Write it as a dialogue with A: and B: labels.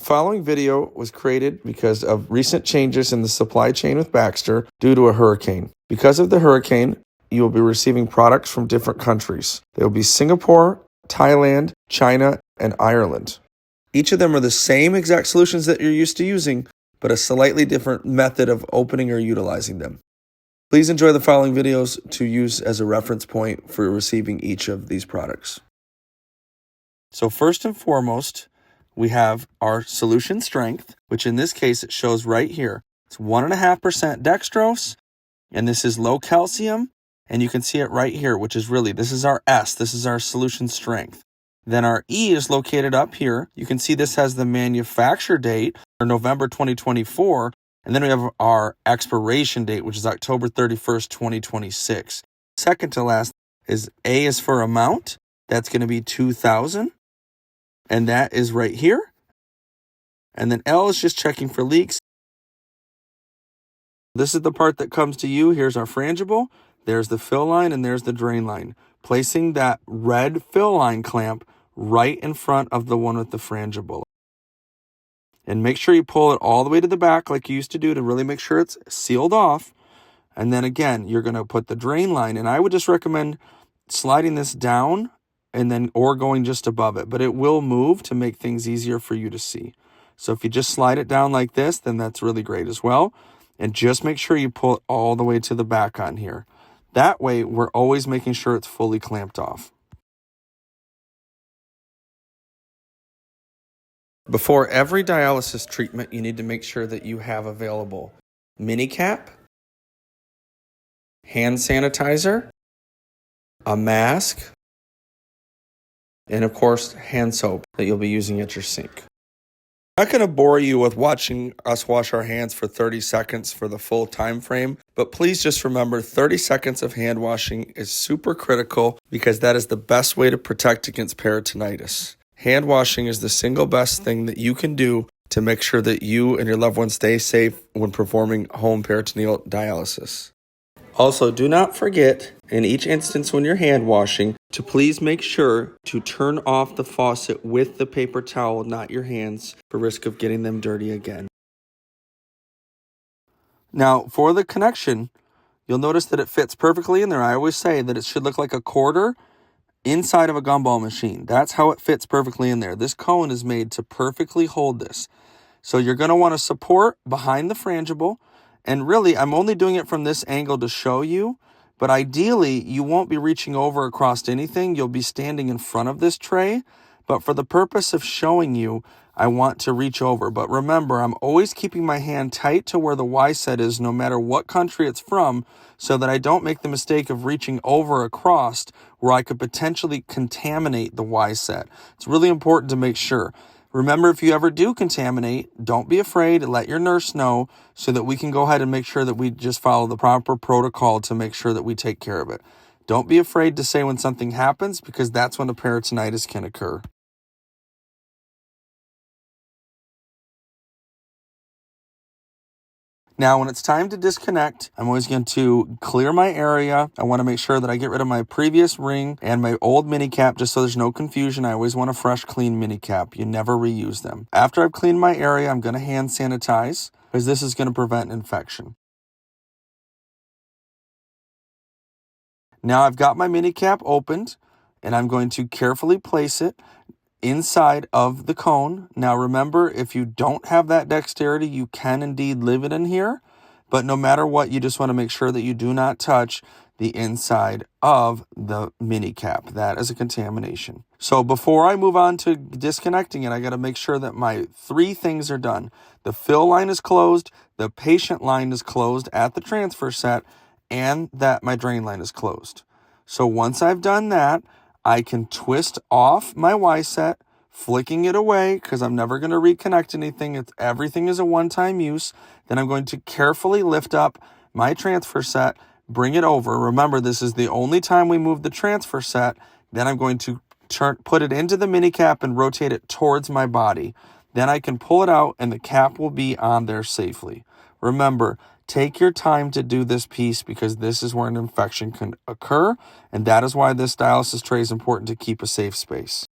A: following video was created because of recent changes in the supply chain with Baxter due to a hurricane. Because of the hurricane, you will be receiving products from different countries. They will be Singapore, Thailand, China, and Ireland. Each of them are the same exact solutions that you're used to using, but a slightly different method of opening or utilizing them. Please enjoy the following videos to use as a reference point for receiving each of these products. So first and foremost, we have our solution strength, which in this case it shows right here. It's 1.5% dextrose, and this is low calcium, and you can see it right here, which is really, this is our S, this is our solution strength. Then our E is located up here. You can see this has the manufacture date, or November 2024, and then we have our expiration date, which is October 31st, 2026. Second to last is A is for amount. That's going to be 2,000. And that is right here. And then L is just checking for leaks. This is the part that comes to you. Here's our frangible. There's the fill line and there's the drain line. Placing that red fill line clamp right in front of the one with the frangible. And make sure you pull it all the way to the back like you used to do to really make sure it's sealed off. And then again, you're going to put the drain line. And I would just recommend sliding this down and then or going just above it. But it will move to make things easier for you to see. So if you just slide it down like this, then that's really great as well. And just make sure you pull it all the way to the back on here. That way, we're always making sure it's fully clamped off. Before every dialysis treatment, you need to make sure that you have available mini cap, hand sanitizer, a mask, and of course, hand soap that you'll be using at your sink. I'm not going to bore you with watching us wash our hands for 30 seconds for the full time frame, but please just remember 30 seconds of hand washing is super critical because that is the best way to protect against peritonitis. Hand washing is the single best thing that you can do to make sure that you and your loved ones stay safe when performing home peritoneal dialysis. Also, do not forget, in each instance when you're hand washing, to please make sure to turn off the faucet with the paper towel, not your hands, for risk of getting them dirty again. Now, for the connection, you'll notice that it fits perfectly in there. I always say that it should look like a quarter inside of a gumball machine. That's how it fits perfectly in there. This cone is made to perfectly hold this. So you're going to want to support behind the frangible. And really, I'm only doing it from this angle to show you. But ideally, you won't be reaching over across anything. You'll be standing in front of this tray. But for the purpose of showing you, I want to reach over. But remember, I'm always keeping my hand tight to where the Y set is, no matter what country it's from, so that I don't make the mistake of reaching over across where I could potentially contaminate the Y set. It's really important to make sure. Remember, if you ever do contaminate, don't be afraid. Let your nurse know so that we can go ahead and make sure that we just follow the proper protocol to make sure that we take care of it. Don't be afraid to say when something happens because that's when a peritonitis can occur. Now, when it's time to disconnect, I'm always going to clear my area. I want to make sure that I get rid of my previous ring and my old mini cap just so there's no confusion. I always want a fresh, clean mini cap. You never reuse them. After I've cleaned my area, I'm going to hand sanitize because this is going to prevent infection. Now I've got my mini cap opened and I'm going to carefully place it inside of the cone. Now remember, if you don't have that dexterity, you can indeed leave it in here. But no matter what, you just want to make sure that you do not touch the inside of the mini cap. That is a contamination. So before I move on to disconnecting it, I got to make sure that my 3 things are done. The fill line is closed, the patient line is closed at the transfer set, and that my drain line is closed. So once I've done that, I can twist off my Y set, flicking it away because I'm never going to reconnect anything. Everything is a one-time use. Then I'm going to carefully lift up my transfer set, bring it over. Remember, this is the only time we move the transfer set. Then I'm going to put it into the mini cap and rotate it towards my body. Then I can pull it out and the cap will be on there safely. Remember, take your time to do this piece because this is where an infection can occur, and that is why this dialysis tray is important to keep a safe space.